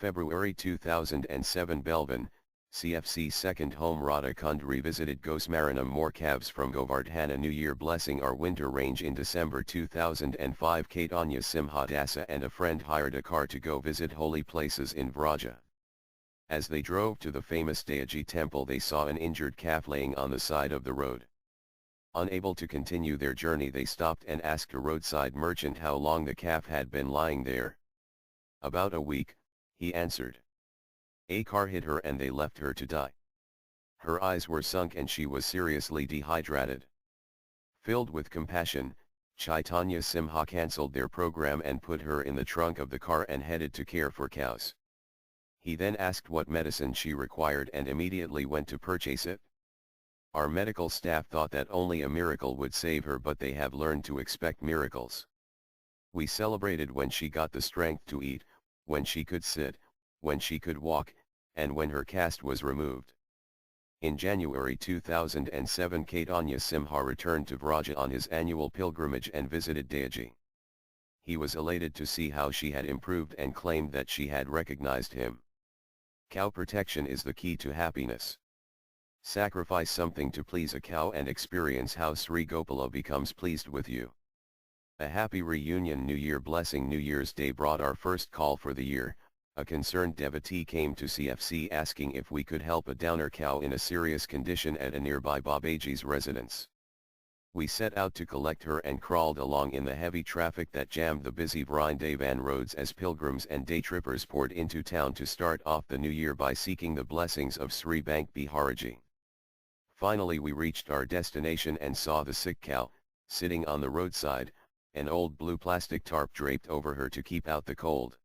February 2007 Belvin, CFC's second home Radha Kund revisited Gosmaranam more calves from Govardhana New Year blessing our winter range in December 2005 Caitanya Simhadasa and a friend hired a car to go visit holy places in Vraja. As they drove to the famous Deoji temple they saw an injured calf laying on the side of the road. Unable to continue their journey they stopped and asked a roadside merchant how long the calf had been lying there. About a week, he answered. A car hit her and they left her to die. Her eyes were sunk and she was seriously dehydrated. Filled with compassion, Chaitanya Simha cancelled their program and put her in the trunk of the car and headed to care for cows. He then asked what medicine she required and immediately went to purchase it. Our medical staff thought that only a miracle would save her, but they have learned to expect miracles. We celebrated when she got the strength to eat, when she could sit, when she could walk, and when her cast was removed. In January 2007 Caitanya Simha returned to Vraja on his annual pilgrimage and visited Deoji. He was elated to see how she had improved and claimed that she had recognized him. Cow protection is the key to happiness. Sacrifice something to please a cow and experience how Sri Gopala becomes pleased with you. A happy reunion New Year blessing New Year's Day brought our first call for the year. A concerned devotee came to CFC asking if we could help a downer cow in a serious condition at a nearby Babaji's residence. We set out to collect her and crawled along in the heavy traffic that jammed the busy Vrindavan roads as pilgrims and day trippers poured into town to start off the new year by seeking the blessings of Sri Bank Biharaji. Finally we reached our destination and saw the sick cow, sitting on the roadside, an old blue plastic tarp draped over her to keep out the cold.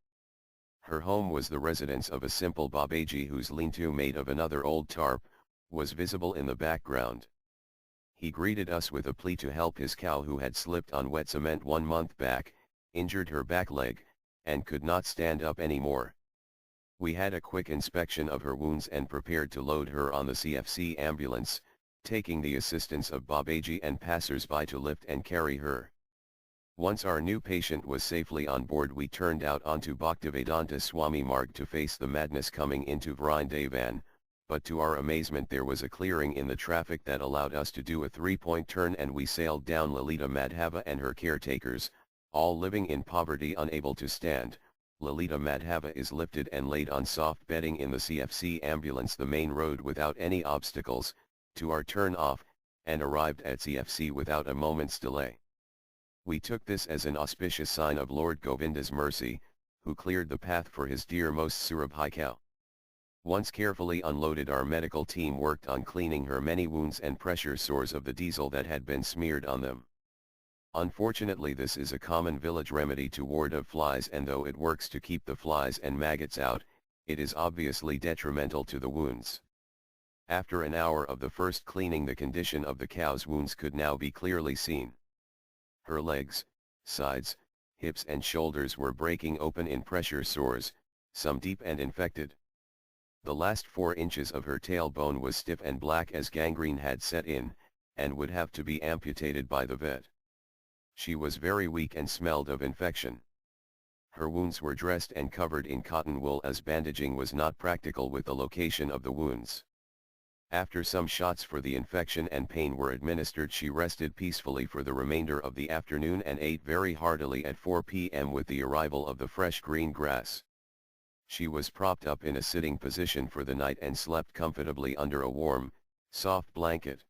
Her home was the residence of a simple Babaji whose lean-to made of another old tarp, was visible in the background. He greeted us with a plea to help his cow who had slipped on wet cement 1 month back, injured her back leg, and could not stand up anymore. We had a quick inspection of her wounds and prepared to load her on the CFC ambulance, taking the assistance of Babaji and passers-by to lift and carry her. Once our new patient was safely on board we turned out onto Bhaktivedanta Swami Marg to face the madness coming into Vrindavan, but to our amazement there was a clearing in the traffic that allowed us to do a 3-point turn and we sailed down Lalita Madhava and her caretakers, all living in poverty unable to stand. Lalita Madhava is lifted and laid on soft bedding in the CFC ambulance the main road without any obstacles, to our turn off, and arrived at CFC without a moment's delay. We took this as an auspicious sign of Lord Govinda's mercy, who cleared the path for his dear most Surabhi cow. Once carefully unloaded our medical team worked on cleaning her many wounds and pressure sores of the diesel that had been smeared on them. Unfortunately this is a common village remedy to ward off flies, and though it works to keep the flies and maggots out, it is obviously detrimental to the wounds. After an hour of the first cleaning the condition of the cow's wounds could now be clearly seen. Her legs, sides, hips and shoulders were breaking open in pressure sores, some deep and infected. The last 4 inches of her tailbone was stiff and black as gangrene had set in, and would have to be amputated by the vet. She was very weak and smelled of infection. Her wounds were dressed and covered in cotton wool as bandaging was not practical with the location of the wounds. After some shots for the infection and pain were administered she rested peacefully for the remainder of the afternoon and ate very heartily at 4 p.m. with the arrival of the fresh green grass. She was propped up in a sitting position for the night and slept comfortably under a warm, soft blanket.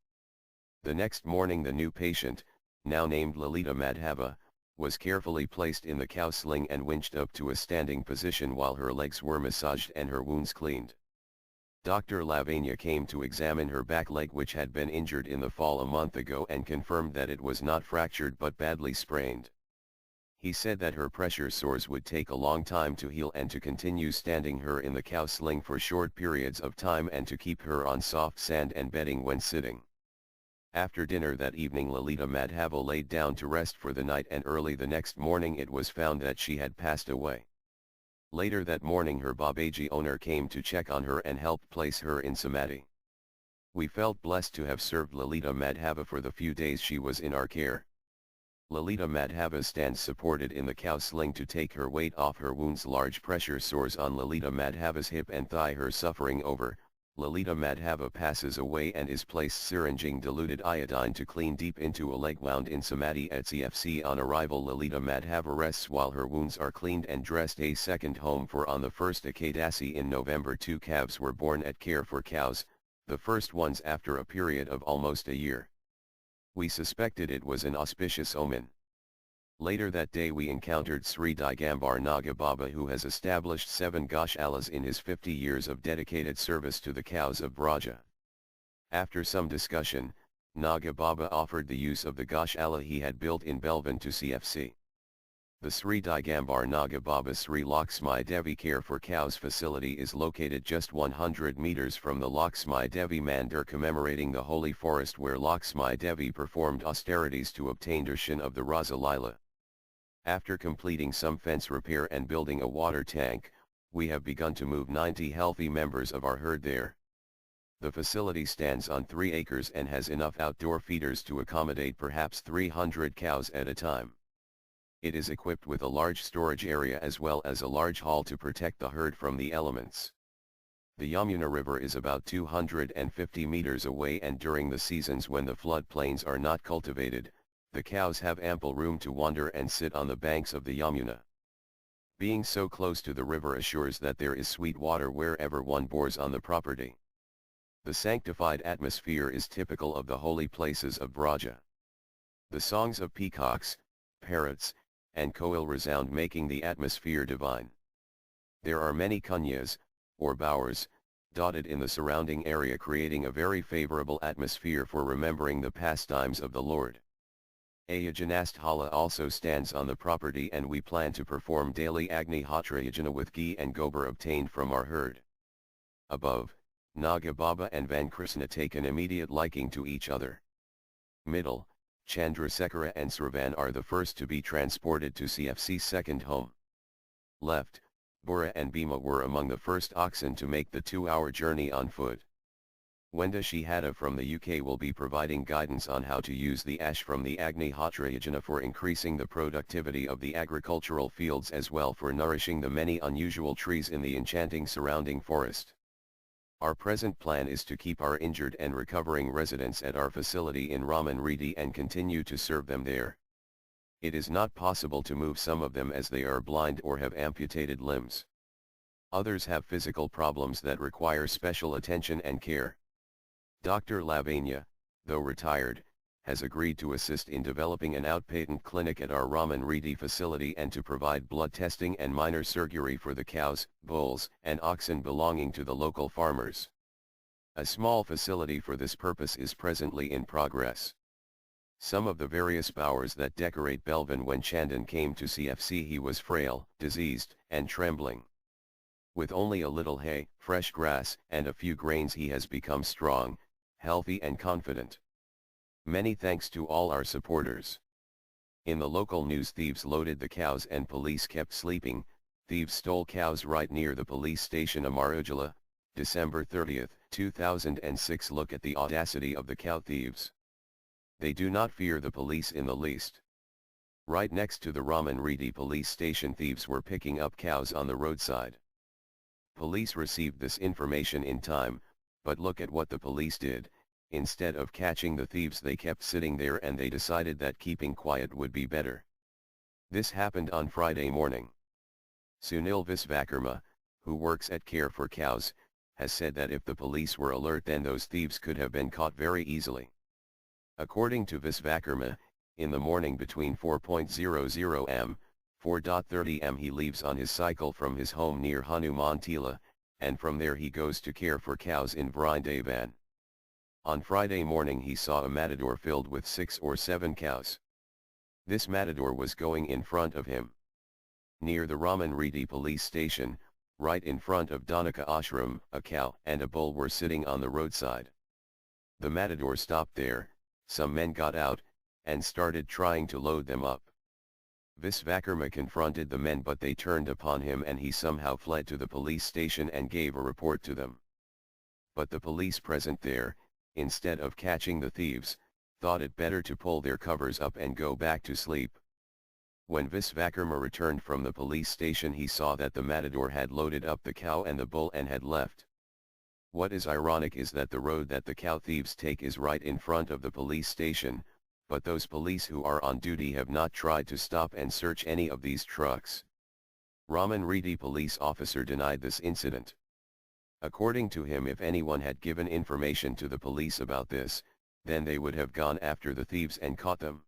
The next morning the new patient, now named Lalita Madhava, was carefully placed in the cow sling and winched up to a standing position while her legs were massaged and her wounds cleaned. Dr. Lavanya came to examine her back leg which had been injured in the fall a month ago and confirmed that it was not fractured but badly sprained. He said that her pressure sores would take a long time to heal and to continue standing her in the cow sling for short periods of time and to keep her on soft sand and bedding when sitting. After dinner that evening Lalita Madhava laid down to rest for the night and early the next morning it was found that she had passed away. Later that morning her Babaji owner came to check on her and helped place her in Samadhi. We felt blessed to have served Lalita Madhava for the few days she was in our care. Lalita Madhava stands supported in the cow sling to take her weight off her wounds. Large pressure sores on Lalita Madhava's hip and thigh. Her suffering over, Lalita Madhava passes away and is placed syringing diluted iodine to clean deep into a leg wound in Samadhi at CFC. On arrival, Lalita Madhava rests while her wounds are cleaned and dressed. A second home for on the first Ekadasi in November. 2 calves were born at Care for Cows, the first ones after a period of almost a year. We suspected it was an auspicious omen. Later that day we encountered Sri Digambar Naga Baba, who has established 7 Goshalas in his 50 years of dedicated service to the cows of Braja. After some discussion, Naga Baba offered the use of the Goshala he had built in Belvan to CFC. The Sri Digambar Naga Baba Sri Lakshmi Devi Care for Cows facility is located just 100 meters from the Lakshmi Devi Mandir, commemorating the holy forest where Lakshmi Devi performed austerities to obtain darshan of the Rasa Lila. After completing some fence repair and building a water tank, we have begun to move 90 healthy members of our herd there. The facility stands on 3 acres and has enough outdoor feeders to accommodate perhaps 300 cows at a time. It is equipped with a large storage area as well as a large hall to protect the herd from the elements. The Yamuna River is about 250 meters away, and during the seasons when the floodplains are not cultivated, the cows have ample room to wander and sit on the banks of the Yamuna. Being so close to the river assures that there is sweet water wherever one bores on the property. The sanctified atmosphere is typical of the holy places of Braja. The songs of peacocks, parrots, and koel resound, making the atmosphere divine. There are many kunyas, or bowers, dotted in the surrounding area, creating a very favorable atmosphere for remembering the pastimes of the Lord. A Yajanasthala also stands on the property, and we plan to perform daily Agni Hotra Yajana with ghee and gobar obtained from our herd. Above, Naga Baba and Vankrishna take an immediate liking to each other. Middle, Chandrasekhara and Sravan are the first to be transported to CFC's second home. Left, Bura and Bhima were among the first oxen to make the 2-hour journey on foot. Wenda Shihada from the UK will be providing guidance on how to use the ash from the Agni Hotra Yajana for increasing the productivity of the agricultural fields, as well for nourishing the many unusual trees in the enchanting surrounding forest. Our present plan is to keep our injured and recovering residents at our facility in Raman Reddy and continue to serve them there. It is not possible to move some of them as they are blind or have amputated limbs. Others have physical problems that require special attention and care. Dr. Lavanya, though retired, has agreed to assist in developing an outpatient clinic at our Raman Reddy facility and to provide blood testing and minor surgery for the cows, bulls, and oxen belonging to the local farmers. A small facility for this purpose is presently in progress. Some of the various bowers that decorate Belvan. When Chandan came to CFC, he was frail, diseased, and trembling. With only a little hay, fresh grass, and a few grains, he has become strong, healthy, and confident. Many thanks to all our supporters. In the local news, thieves loaded the cows and police kept sleeping. Thieves stole cows right near the police station. Amarujala, December 30, 2006. Look at the audacity of the cow thieves. They do not fear the police in the least. Right next to the Raman Reddy police station, thieves were picking up cows on the roadside. Police received this information in time, but look at what the police did. Instead of catching the thieves, they kept sitting there, and they decided that keeping quiet would be better. This happened on Friday morning. Sunil Visvakarma, who works at Care for Cows, has said that if the police were alert, then those thieves could have been caught very easily. According to Visvakarma, in the morning between 4:00 am, 4:30 am, he leaves on his cycle from his home near Hanuman Tila, and from there he goes to Care for Cows in Vrindavan. On Friday morning he saw a matador filled with 6 or 7 cows. This matador was going in front of him. Near the Raman Reddy police station, right in front of Dhanaka Ashram, a cow and a bull were sitting on the roadside. The matador stopped there, some men got out, and started trying to load them up. Visvakarma confronted the men, but they turned upon him, and he somehow fled to the police station and gave a report to them. But the police present there, instead of catching the thieves, thought it better to pull their covers up and go back to sleep. When Visvakarma returned from the police station, he saw that the matador had loaded up the cow and the bull and had left. What is ironic is that the road that the cow thieves take is right in front of the police station, but those police who are on duty have not tried to stop and search any of these trucks. Raman Reddy, police officer, denied this incident. According to him, if anyone had given information to the police about this, then they would have gone after the thieves and caught them.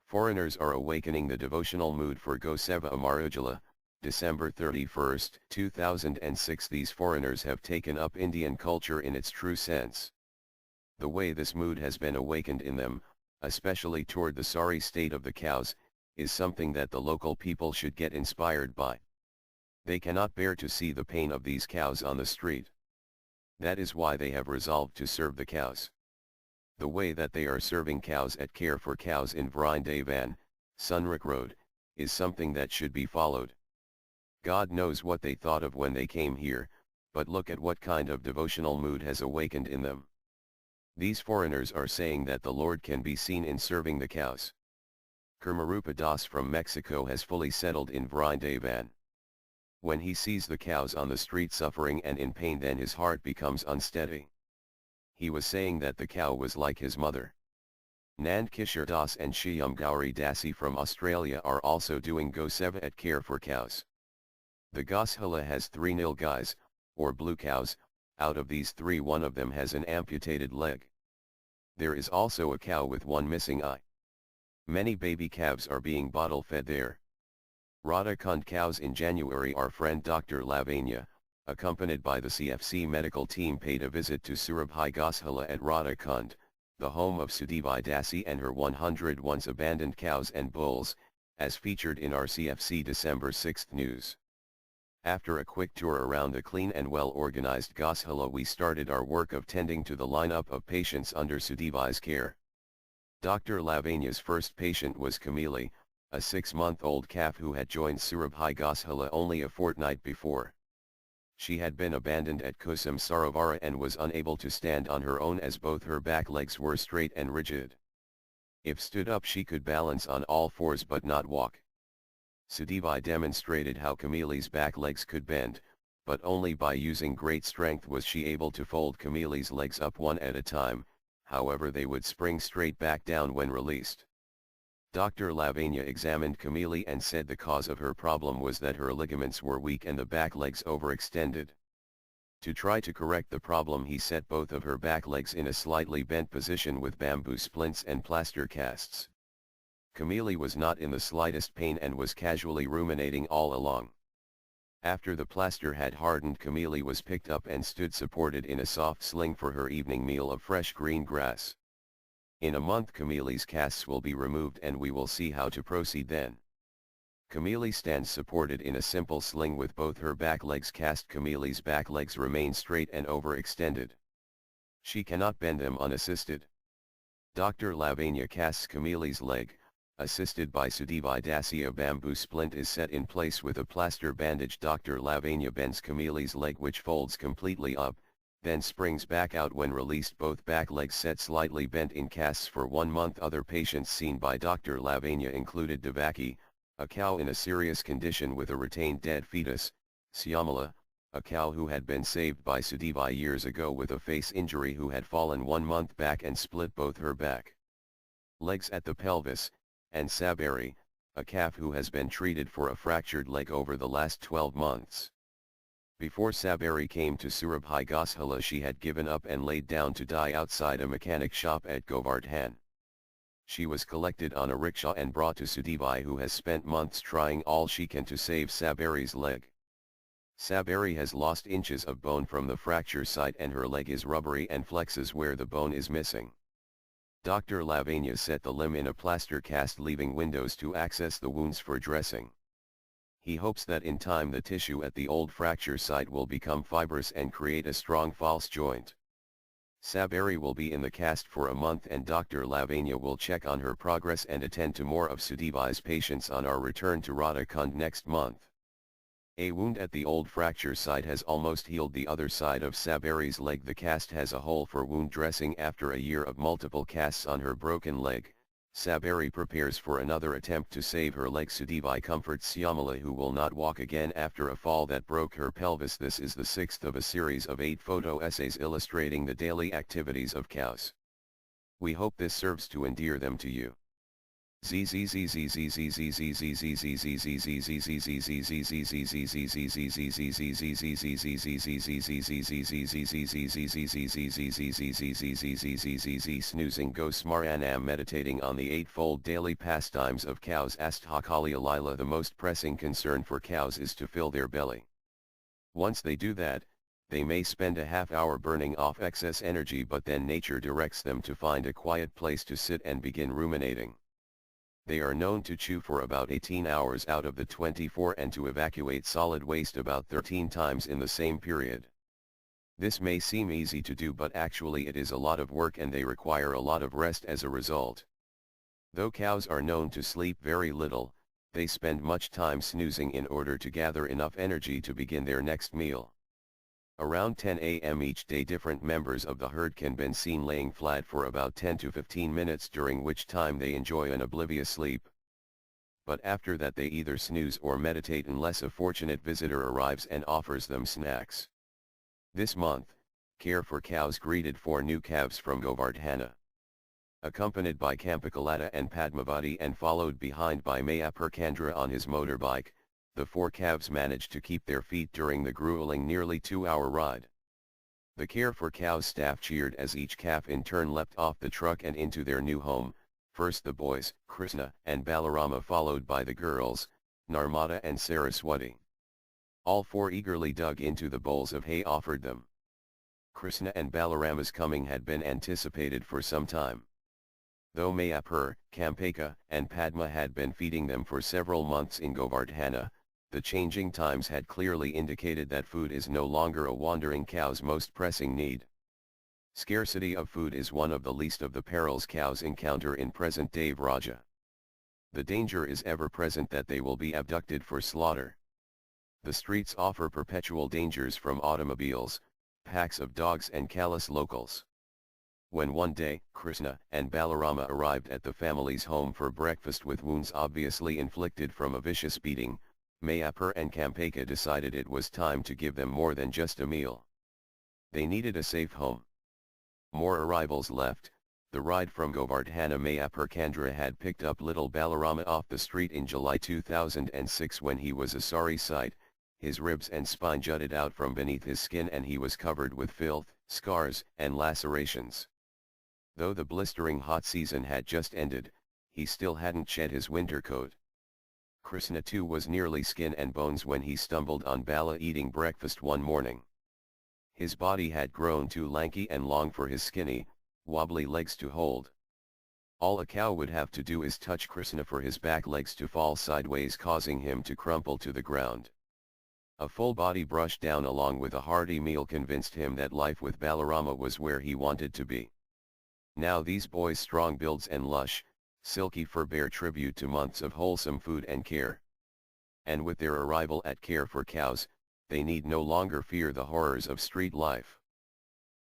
Foreigners are awakening the devotional mood for Goseva Amarujala, December 31, 2006. These foreigners have taken up Indian culture in its true sense. The way this mood has been awakened in them, especially toward the sorry state of the cows, is something that the local people should get inspired by. They cannot bear to see the pain of these cows on the street. That is why they have resolved to serve the cows. The way that they are serving cows at Care for Cows in Vrindavan, Sunrook Road, is something that should be followed. God knows what they thought of when they came here, but look at what kind of devotional mood has awakened in them. These foreigners are saying that the Lord can be seen in serving the cows. Kurmarupa Das from Mexico has fully settled in Vrindavan. When he sees the cows on the street suffering and in pain, then his heart becomes unsteady. He was saying that the cow was like his mother. Nand Kishore Das and Shyam Gauri Dasi from Australia are also doing Goseva at Care for Cows. The Goshala has 3 nilgais, or blue cows. Out of these 3, one of them has an amputated leg. There is also a cow with one missing eye. Many baby calves are being bottle fed there. Radha Kund cows in January. Our friend Dr. Lavanya, accompanied by the CFC medical team, paid a visit to Surabhi Goshala at Radha Kund, the home of Sudevi Dasi and her 100 once abandoned cows and bulls, as featured in our CFC December 6 news. After a quick tour around the clean and well-organized Goshala, we started our work of tending to the lineup of patients under Sudevi's care. Dr. Lavanya's first patient was Kamili, a 6-month-old calf who had joined Surabhi Goshala only a fortnight before. She had been abandoned at Kusum Sarovara and was unable to stand on her own as both her back legs were straight and rigid. If stood up, she could balance on all fours but not walk. Sudevi demonstrated how Kamili's back legs could bend, but only by using great strength was she able to fold Kamili's legs up one at a time. However, they would spring straight back down when released. Dr. Lavanya examined Kamili and said the cause of her problem was that her ligaments were weak and the back legs overextended. To try to correct the problem, he set both of her back legs in a slightly bent position with bamboo splints and plaster casts. Kamili was not in the slightest pain and was casually ruminating all along. After the plaster had hardened, Kamili was picked up and stood supported in a soft sling for her evening meal of fresh green grass. In a month, Kamili's casts will be removed and we will see how to proceed then. Kamili stands supported in a simple sling with both her back legs cast. Kamili's back legs remain straight and overextended. She cannot bend them unassisted. Dr. Lavanya casts Kamili's leg, assisted by Sudevi Dasi. A bamboo splint is set in place with a plaster bandage. Dr. Lavanya bends Kamili's leg, which folds completely up, then springs back out when released. Both back legs set slightly bent in casts for 1 month. Other patients seen by Dr. Lavanya included Devaki, a cow in a serious condition with a retained dead fetus; Syamala, a cow who had been saved by Sudevi years ago with a face injury who had fallen 1 month back and split both her back legs at the pelvis; and Sabari, a calf who has been treated for a fractured leg over the last 12 months. Before Sabari came to Surabhi Goshala, she had given up and laid down to die outside a mechanic shop at Govardhan. She was collected on a rickshaw and brought to Sudevi, who has spent months trying all she can to save Sabari's leg. Sabari has lost inches of bone from the fracture site and her leg is rubbery and flexes where the bone is missing. Dr. Lavanya set the limb in a plaster cast, leaving windows to access the wounds for dressing. He hopes that in time the tissue at the old fracture site will become fibrous and create a strong false joint. Sabari will be in the cast for a month and Dr. Lavanya will check on her progress and attend to more of Sudevi's patients on our return to Radha Kund next month. A wound at the old fracture site has almost healed the other side of Saberi's leg. The cast has a hole for wound dressing. After a year of multiple casts on her broken leg, Saberi prepares for another attempt to save her leg. Sudevi comforts Syamala, who will not walk again after a fall that broke her pelvis. This is the sixth of a series of 8 photo essays illustrating the daily activities of cows. We hope this serves to endear them to you. Snoozing Ghost Maranam meditating on the eightfold daily pastimes of cows. Asked Hakalia Lila, the most pressing concern for cows is to fill their belly. Once they do that, they may spend a half hour burning off excess energy, but then nature directs them to find a quiet place to sit and begin ruminating. They are known to chew for about 18 hours out of the 24 and to evacuate solid waste about 13 times in the same period. This may seem easy to do, but actually it is a lot of work and they require a lot of rest as a result. Though cows are known to sleep very little, they spend much time snoozing in order to gather enough energy to begin their next meal. Around 10 a.m. each day, different members of the herd can be seen laying flat for about 10 to 15 minutes, during which time they enjoy an oblivious sleep. But after that they either snooze or meditate unless a fortunate visitor arrives and offers them snacks. This month, Care for Cows greeted 4 new calves from Govardhana. Accompanied by Kampakalata and Padmavati and followed behind by Mayapurkandra on his motorbike, the 4 calves managed to keep their feet during the grueling nearly 2-hour ride. The Care for Cows staff cheered as each calf in turn leapt off the truck and into their new home, first the boys, Krishna and Balarama, followed by the girls, Narmada and Saraswati. All 4 eagerly dug into the bowls of hay offered them. Krishna and Balarama's coming had been anticipated for some time. Though Mayapur, Kampaka, and Padma had been feeding them for several months in Govardhana, the changing times had clearly indicated that food is no longer a wandering cow's most pressing need. Scarcity of food is one of the least of the perils cows encounter in present-day Vraja. The danger is ever present that they will be abducted for slaughter. The streets offer perpetual dangers from automobiles, packs of dogs and callous locals. When one day, Krishna and Balarama arrived at the family's home for breakfast with wounds obviously inflicted from a vicious beating, Mayapur and Kampaka decided it was time to give them more than just a meal. They needed a safe home. More arrivals left. The ride from Govardhana. Mayapurkandra had picked up little Balarama off the street in July 2006 when he was a sorry sight. His ribs and spine jutted out from beneath his skin and he was covered with filth, scars, and lacerations. Though the blistering hot season had just ended, he still hadn't shed his winter coat. Krishna too was nearly skin and bones when he stumbled on Bala eating breakfast one morning. His body had grown too lanky and long for his skinny, wobbly legs to hold. All a cow would have to do is touch Krishna for his back legs to fall sideways, causing him to crumple to the ground. A full body brush down along with a hearty meal convinced him that life with Balarama was where he wanted to be. Now these boys' strong builds and lush, silky fur bear tribute to months of wholesome food and care. And with their arrival at Care for Cows, they need no longer fear the horrors of street life.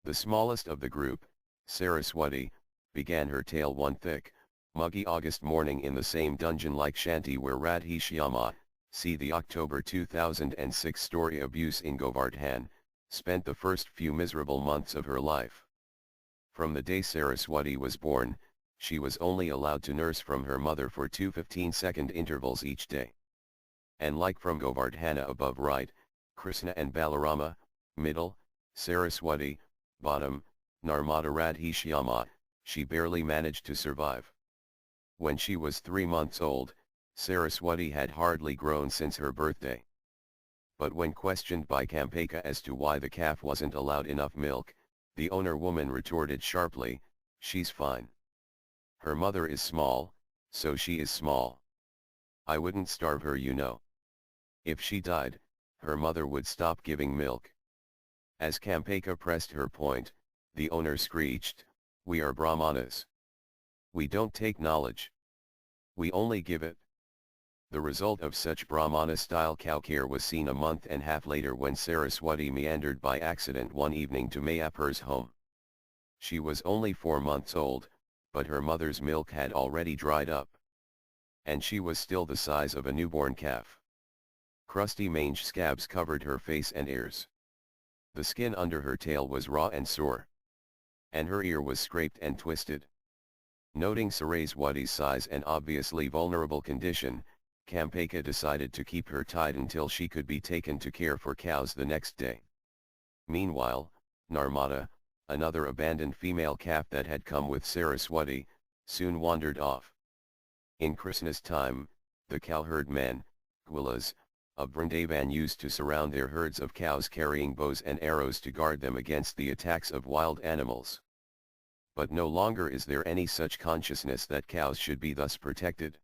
The smallest of the group, Saraswati, began her tale one thick, muggy August morning in the same dungeon-like shanty where Radhi Shyama, see the October 2006 story Abuse in Govardhan, spent the first few miserable months of her life. From the day Saraswati was born, she was only allowed to nurse from her mother for 2 15-second intervals each day. And like from Govardhana above right, Krishna and Balarama, middle, Saraswati, bottom, Narmada Radhi Shyama, she barely managed to survive. When she was 3 months old, Saraswati had hardly grown since her birthday. But when questioned by Kampaka as to why the calf wasn't allowed enough milk, the owner woman retorted sharply, "She's fine. Her mother is small, so she is small. I wouldn't starve her, you know. If she died, her mother would stop giving milk." As Kampaka pressed her point, the owner screeched, "We are Brahmanas. We don't take knowledge. We only give it." The result of such Brahmana-style cow care was seen a month and a half later when Saraswati meandered by accident one evening to Mayapur's home. She was only 4 months old, but her mother's milk had already dried up. And she was still the size of a newborn calf. Crusty mange scabs covered her face and ears. The skin under her tail was raw and sore. And her ear was scraped and twisted. Noting Saraswati's size and obviously vulnerable condition, Champaka decided to keep her tied until she could be taken to care for cows the next day. Meanwhile, Narmada, another abandoned female calf that had come with Saraswati, soon wandered off. In Krishna's time, the cowherd men, Gwilas, of Vrindavan used to surround their herds of cows carrying bows and arrows to guard them against the attacks of wild animals. But no longer is there any such consciousness that cows should be thus protected.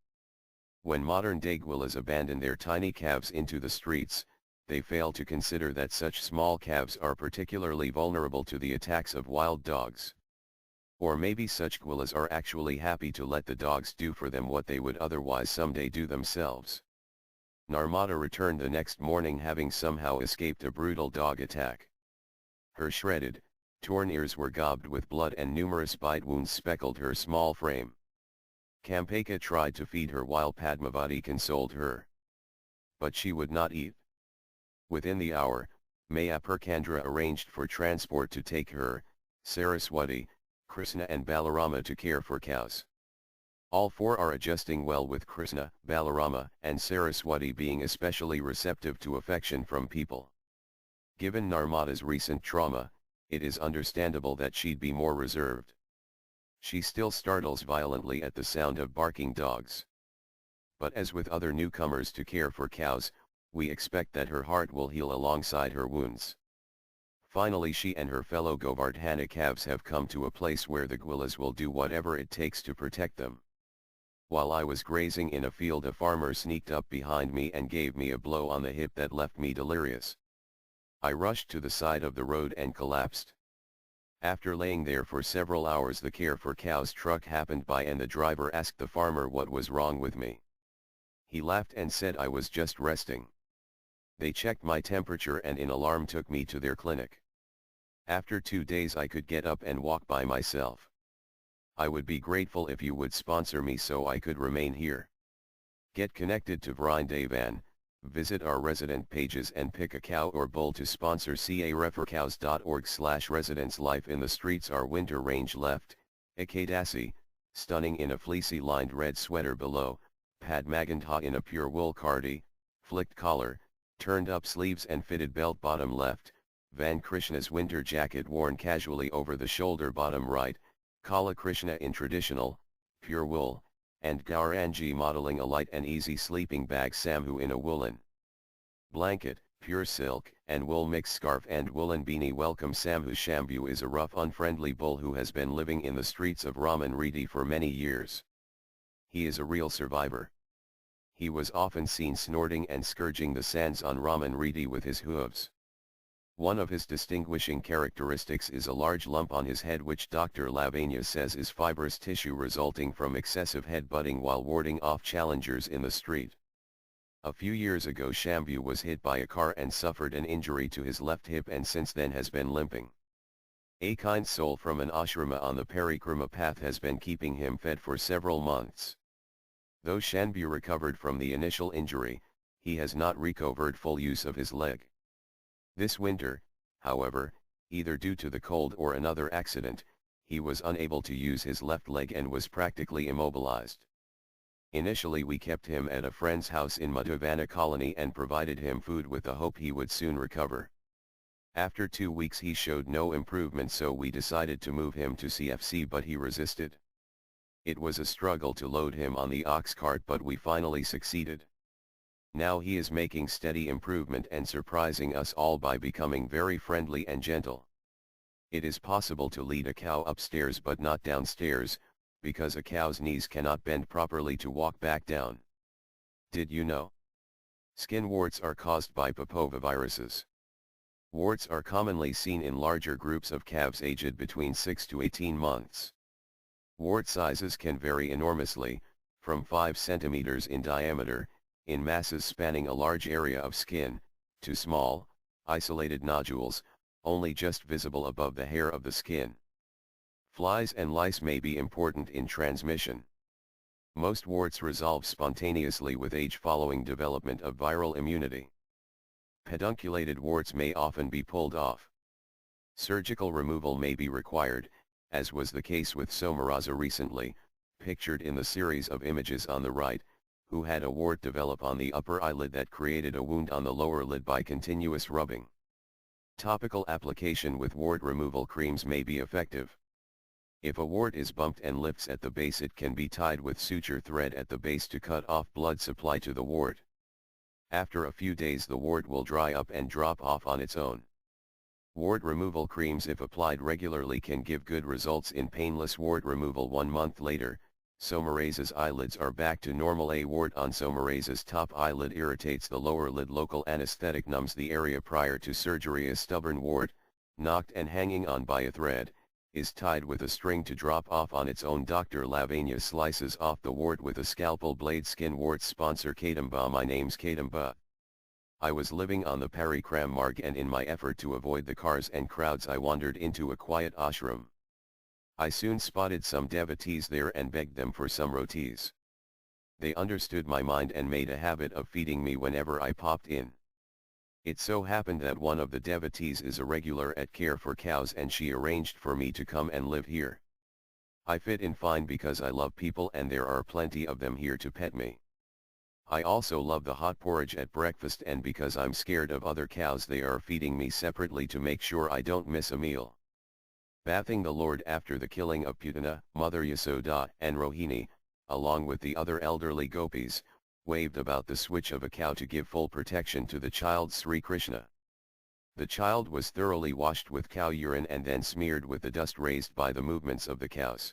When modern-day Gwilas abandon their tiny calves into the streets, they fail to consider that such small calves are particularly vulnerable to the attacks of wild dogs. Or maybe such Gwilas are actually happy to let the dogs do for them what they would otherwise someday do themselves. Narmada returned the next morning having somehow escaped a brutal dog attack. Her shredded, torn ears were gobbed with blood and numerous bite wounds speckled her small frame. Champaka tried to feed her while Padmavati consoled her. But she would not eat. Within the hour, Mayapur Kandra arranged for transport to take her, Saraswati, Krishna and Balarama to care for cows. All four are adjusting well with Krishna, Balarama and Saraswati being especially receptive to affection from people. Given Narmada's recent trauma, it is understandable that she'd be more reserved. She still startles violently at the sound of barking dogs. But as with other newcomers to care for cows, we expect that her heart will heal alongside her wounds. Finally she and her fellow Govardhana calves have come to a place where the Gwilas will do whatever it takes to protect them. While I was grazing in a field, a farmer sneaked up behind me and gave me a blow on the hip that left me delirious. I rushed to the side of the road and collapsed. After laying there for several hours, the Care for Cows truck happened by and the driver asked the farmer what was wrong with me. He laughed and said I was just resting. They checked my temperature and in alarm took me to their clinic. After 2 days I could get up and walk by myself. I would be grateful if you would sponsor me so I could remain here. Get connected to Vrindavan, visit our resident pages and pick a cow or bull to sponsor. careforcows.org/residents. Life in the streets. Our winter range left, Ekadasi, stunning in a fleecy lined red sweater below, Padmagandha in a pure wool kardi, flicked collar, turned up sleeves and fitted belt bottom left, Van Krishna's winter jacket worn casually over the shoulder bottom right, Kala Krishna in traditional, pure wool, and Gaurangi modeling a light and easy sleeping bag. Sambhu in a woolen blanket, pure silk and wool mix scarf and woolen beanie. Welcome Sambhu. Shambhu is a rough unfriendly bull who has been living in the streets of Raman Reddy for many years. He is a real survivor. He was often seen snorting and scourging the sands on Raman Reddy with his hooves. One of his distinguishing characteristics is a large lump on his head which Dr. Lavanya says is fibrous tissue resulting from excessive headbutting while warding off challengers in the street. A few years ago Shambhu was hit by a car and suffered an injury to his left hip and since then has been limping. A kind soul from an ashrama on the Parikrama path has been keeping him fed for several months. Though Shambhu recovered from the initial injury, he has not recovered full use of his leg. This winter, however, either due to the cold or another accident, he was unable to use his left leg and was practically immobilized. Initially we kept him at a friend's house in Madhuvana colony and provided him food with the hope he would soon recover. After 2 weeks he showed no improvement, so we decided to move him to CFC, but he resisted. It was a struggle to load him on the ox cart, but we finally succeeded. Now he is making steady improvement and surprising us all by becoming very friendly and gentle. It is possible to lead a cow upstairs but not downstairs, because a cow's knees cannot bend properly to walk back down. Did you know? Skin warts are caused by papovaviruses. Warts are commonly seen in larger groups of calves aged between 6 to 18 months. Wart sizes can vary enormously, from 5 centimeters in diameter, in masses spanning a large area of skin, to small, isolated nodules, only just visible above the hair of the skin. Flies and lice may be important in transmission. Most warts resolve spontaneously with age following development of viral immunity. Pedunculated warts may often be pulled off. Surgical removal may be required, as was the case with Somaraza recently, pictured in the series of images on the right, who had a wart develop on the upper eyelid that created a wound on the lower lid by continuous rubbing. Topical application with wart removal creams may be effective. If a wart is bumped and lifts at the base, it can be tied with suture thread at the base to cut off blood supply to the wart. After a few days the wart will dry up and drop off on its own. Wart removal creams, if applied regularly, can give good results in painless wart removal. 1 month later, Somaraza's eyelids are back to normal. A wart on Somaraza's top eyelid irritates the lower lid. Local anesthetic numbs the area prior to surgery. A stubborn wart, knocked and hanging on by a thread, is tied with a string to drop off on its own. Dr. Lavanya slices off the wart with a scalpel blade. Skin warts sponsor Kadamba. My name's Kadamba. I was living on the Parikram Marg, and in my effort to avoid the cars and crowds I wandered into a quiet ashram. I soon spotted some devotees there and begged them for some rotis. They understood my mind and made a habit of feeding me whenever I popped in. It so happened that one of the devotees is a regular at Care for Cows, and she arranged for me to come and live here. I fit in fine because I love people and there are plenty of them here to pet me. I also love the hot porridge at breakfast, and because I'm scared of other cows they are feeding me separately to make sure I don't miss a meal. Bathing the Lord after the killing of Putana, Mother Yasoda and Rohini, along with the other elderly gopis, waved about the switch of a cow to give full protection to the child Sri Krishna. The child was thoroughly washed with cow urine and then smeared with the dust raised by the movements of the cows.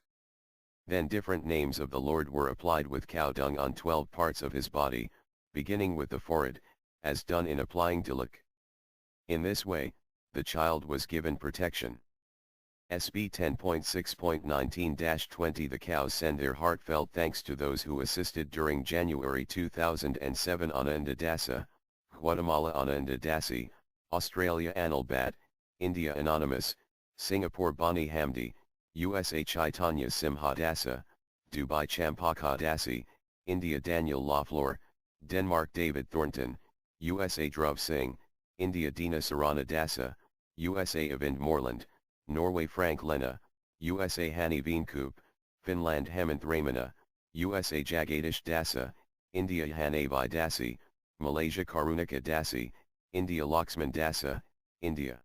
Then different names of the Lord were applied with cow dung on 12 parts of his body, beginning with the forehead, as done in applying tilak. In this way, the child was given protection. SB 10.6.19-20 The cows send their heartfelt thanks to those who assisted during January 2007. Ananda Dasa, Guatemala. Ananda Dasi, Australia. Anilbat, India. Anonymous, Singapore. Bani Hamdi, USA. Chaitanya Simha Dasa, Dubai. Champaka Dasi, India. Daniel Lafleur, Denmark. David Thornton, USA. Dhruv Singh, India. Dina Sarana Dasa, USA. Evind Moreland, Norway. Frank Lena, USA. Hani Veenkoop, Finland. Hemant Ramana, USA. Jagadish Dasa, India. Hanabai Dasi, Malaysia. Karunika Dasi, India. Laxman Dasa, India.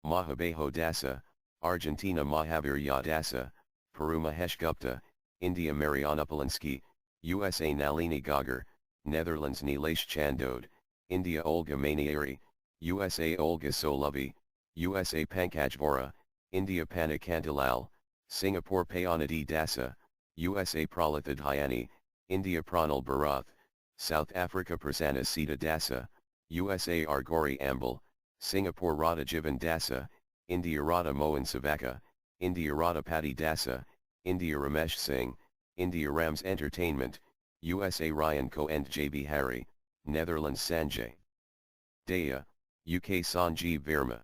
Mahabeho Dasa, Argentina. Mahavirya Dasa, Peru. Mahesh Gupta, India. Mariana Polinsky, USA. Nalini Gagar, Netherlands. Nilesh Chandode, India. Olga Manieri, USA. Olga Solavi, USA. Pankaj Vora, India. Panakantilal, Singapore. Payanadi Dasa, USA. Pralatha Dhyani, India. Pranal Bharath, South Africa. Prasanna Sita Dasa, USA. Argori Ambal, Singapore. Radha Jivan Dasa, India. Radha Mohan Savaka, India. Radha Patti Dasa, India. Ramesh Singh, India. Rams Entertainment, USA. Ryan Coe and JB Harry, Netherlands. Sanjay Daya, UK. Sanjeev Verma,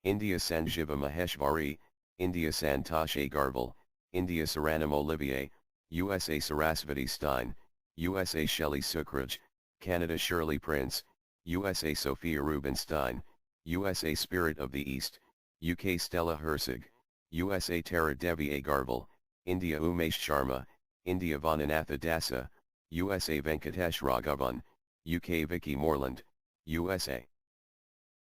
India. Sanjiva Maheshvari, India. Santosh Agarwal, India. Saranam Olivier, USA. Sarasvati Stein, USA. Shelley Sukraj, Canada. Shirley Prince, USA. Sophia Rubinstein, USA. Spirit of the East, UK. Stella Hersig, USA. Tara Devi Agarwal, India. Umesh Sharma, India. Vananatha Dasa, USA. Venkatesh Raghavan, UK. Vicky Moreland, USA.